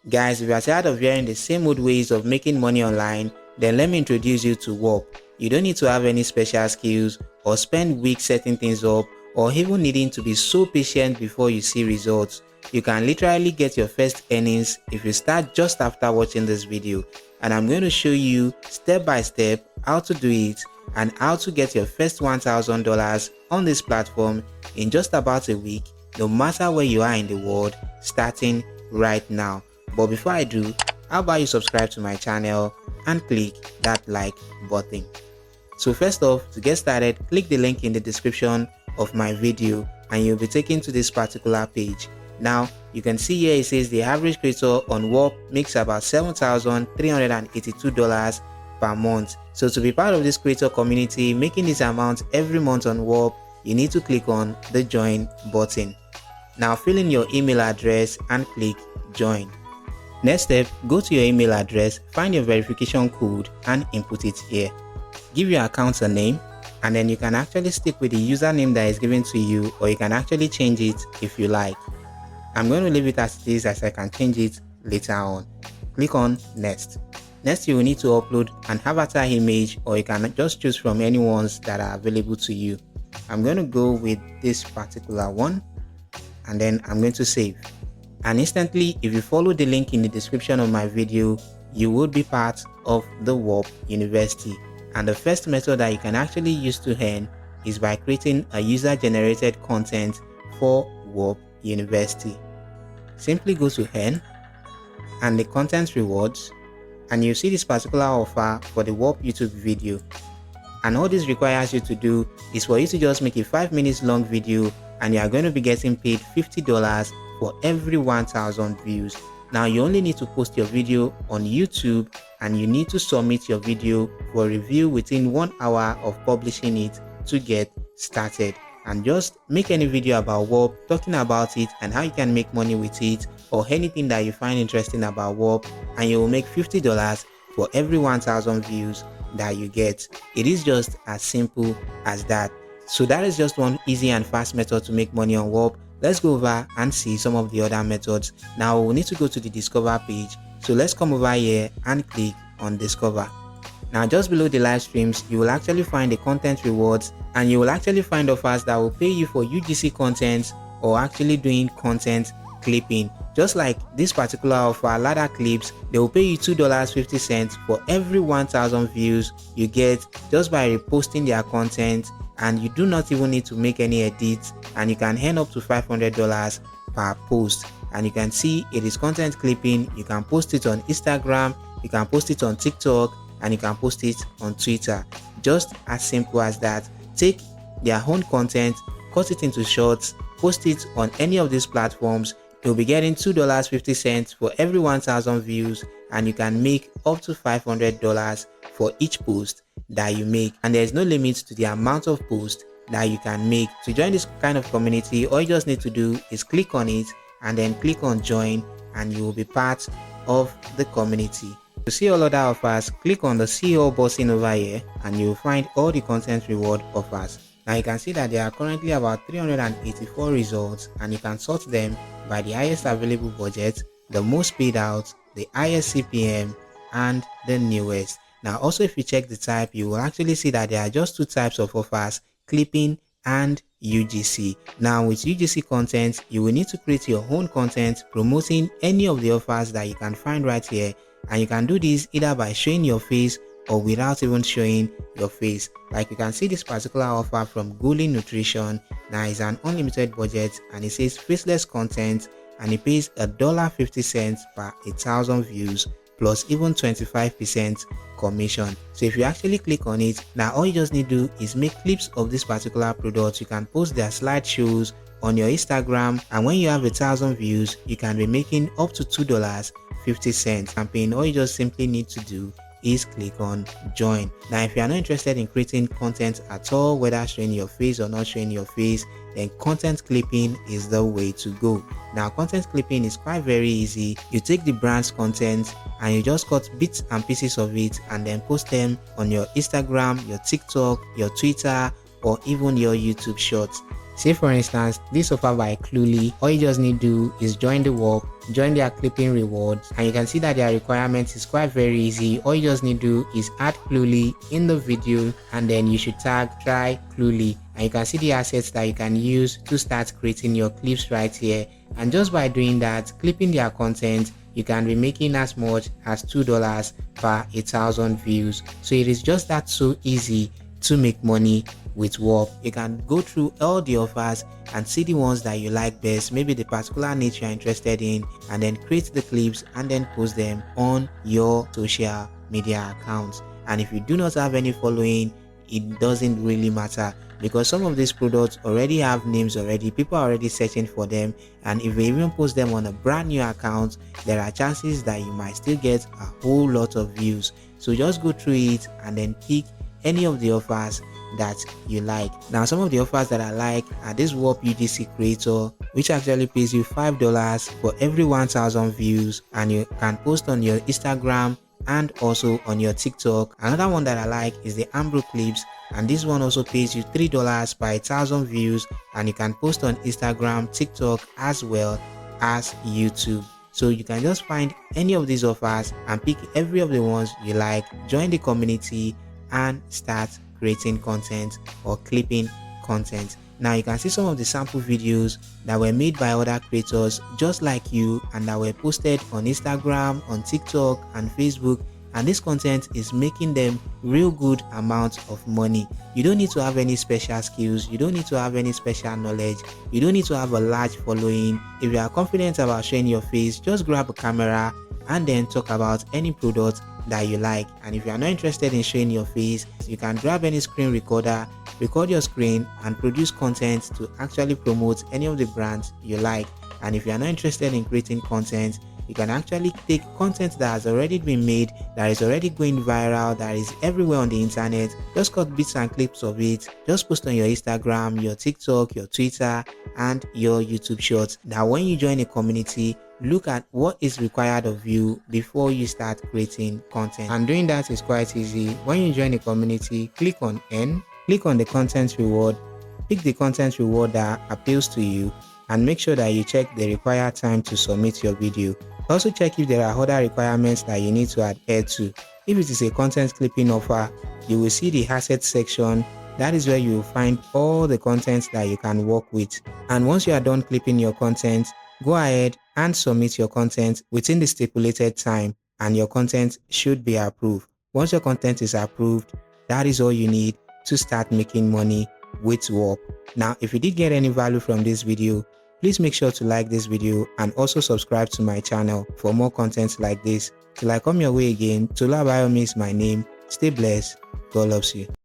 Guys, if you are tired of hearing the same old ways of making money online, then let me introduce you to Whop. You don't need to have any special skills or spend weeks setting things up or even needing to be so patient before you see results. You can literally get your first earnings if you start just after watching this video, and I'm going to show you step by step how to do it and how to get your first $1,000 on this platform in just about a week, no matter where you are in the world, starting right now. But before I do, how about you subscribe to my channel and click that like button. So first off, to get started, click the link in the description of my video and you'll be taken to this particular page. Now you can see here it says the average creator on Whop makes about $7,382 per month. So to be part of this creator community making this amount every month on Whop, you need to click on the join button. Now fill in your email address and click join. Next step, go to your email address, find your verification code and input it here. Give your account a name, and then you can actually stick with the username that is given to you, or you can actually change it if you like. I'm going to leave it as it is, as I can change it later on. Click on next. Next, you will need to upload an avatar image, or you can just choose from any ones that are available to you. I'm going to go with this particular one, and then I'm going to save. And instantly, if you follow the link in the description of my video, you will be part of the Whop University. And the first method that you can actually use to earn is by creating a user-generated content for Whop University. Simply go to earn and the content rewards, and you see this particular offer for the Whop YouTube video. And all this requires you to do is for you to just make a 5 minutes long video, and you are going to be getting paid $50 for every 1,000 views. Now you only need to post your video on YouTube, and you need to submit your video for review within 1 hour of publishing it to get started. And just make any video about Whop, talking about it and how you can make money with it, or anything that you find interesting about Whop, and you will make $50 for every 1,000 views that you get. It is just as simple as that. So that is just one easy and fast method to make money on Whop. Let's go over and see some of the other methods. Now we need to go to the discover page. So let's come over here and click on discover. Now just below the live streams, you will actually find the content rewards, and you will actually find offers that will pay you for UGC content or actually doing content clipping. Just like this particular offer, ladder clips, they will pay you $2.50 for every 1,000 views you get just by reposting their content, and you do not even need to make any edits, and you can earn up to $500 per post. And you can see it is content clipping. You can post it on Instagram, you can post it on TikTok, and you can post it on Twitter. Just as simple as that. Take their own content, cut it into shorts, post it on any of these platforms. You'll be getting $2.50 for every 1,000 views, and you can make up to $500 for each post that you make. And there's no limit to the amount of posts that you can make. To join this kind of community, all you just need to do is click on it and then click on join, and you will be part of the community. To see all other offers, click on the see all button over here, and you will find all the content reward offers. Now you can see that there are currently about 384 results, and you can sort them by the highest available budget, the most paid out, the highest CPM, and the newest. Now also, if you check the type, you will actually see that there are just two types of offers: clipping and UGC. Now with UGC content, you will need to create your own content promoting any of the offers that you can find right here, and you can do this either by showing your face or without even showing your face. Like you can see this particular offer from Golden Nutrition. Now it's an unlimited budget, and it says faceless content, and it pays $1.50 per 1,000 views plus even 25% commission. So if you actually click on it, now all you just need to do is make clips of this particular product. You can post their slideshows on your Instagram, and when you have 1,000 views, you can be making up to $2.50 campaign. All you just simply need to do is click on join. Now if you are not interested in creating content at all, whether showing your face or not showing your face, then content clipping is the way to go. Now content clipping is quite very easy. You take the brand's content and you just cut bits and pieces of it and then post them on your Instagram, your TikTok, your Twitter, or even your YouTube shorts. Say for instance, this offer by Cluely, all you just need to do is join the Whop, join their clipping rewards, and you can see that their requirements is quite very easy. All you just need to do is add Cluely in the video, and then you should tag try Cluely, and you can see the assets that you can use to start creating your clips right here. And just by doing that, clipping their content, you can be making as much as $2 per 1,000 views. So it is just that so easy to make money with Whop. You can go through all the offers and see the ones that you like best, maybe the particular niche you're interested in, and then create the clips and then post them on your social media accounts. And if you do not have any following, it doesn't really matter, because some of these products already have names already. People are already searching for them, and if you even post them on a brand new account, there are chances that you might still get a whole lot of views. So just go through it and then pick any of the offers that you like. Now, some of the offers that I like are this Whop UGC creator, which actually pays you $5 for every 1,000 views, and you can post on your Instagram and also on your TikTok. Another one that I like is the Ambro clips, and this one also pays you $3 per 1,000 views, and you can post on Instagram, TikTok, as well as YouTube. So you can just find any of these offers and pick every of the ones you like, join the community, and start creating content or clipping content. Now you can see some of the sample videos that were made by other creators just like you, and that were posted on Instagram, on TikTok, and Facebook, and this content is making them real good amounts of money. You don't need to have any special skills, you don't need to have any special knowledge, you don't need to have a large following. If you are confident about showing your face, just grab a camera and then talk about any product that you like. And if you are not interested in showing your face, you can grab any screen recorder, record your screen, and produce content to actually promote any of the brands you like. And if you are not interested in creating content, you can actually take content that has already been made, that is already going viral, that is everywhere on the internet, just cut bits and clips of it, just post on your Instagram, your TikTok, your Twitter, and your YouTube shorts. Now when you join a community, look at what is required of you before you start creating content, and doing that is quite easy. When you join a community, click on N, click on the content reward, pick the content reward that appeals to you, and make sure that you check the required time to submit your video. Also check if there are other requirements that you need to adhere to. If it is a content clipping offer, you will see the assets section. That is where you will find all the content that you can work with. And once you are done clipping your content, go ahead and submit your content within the stipulated time, and your content should be approved. Once your content is approved, that is all you need to start making money with Whop. Now, if you did get any value from this video, please make sure to like this video and also subscribe to my channel for more content like this. Till I come your way again, Tola Abayomi is my name. Stay blessed. God loves you.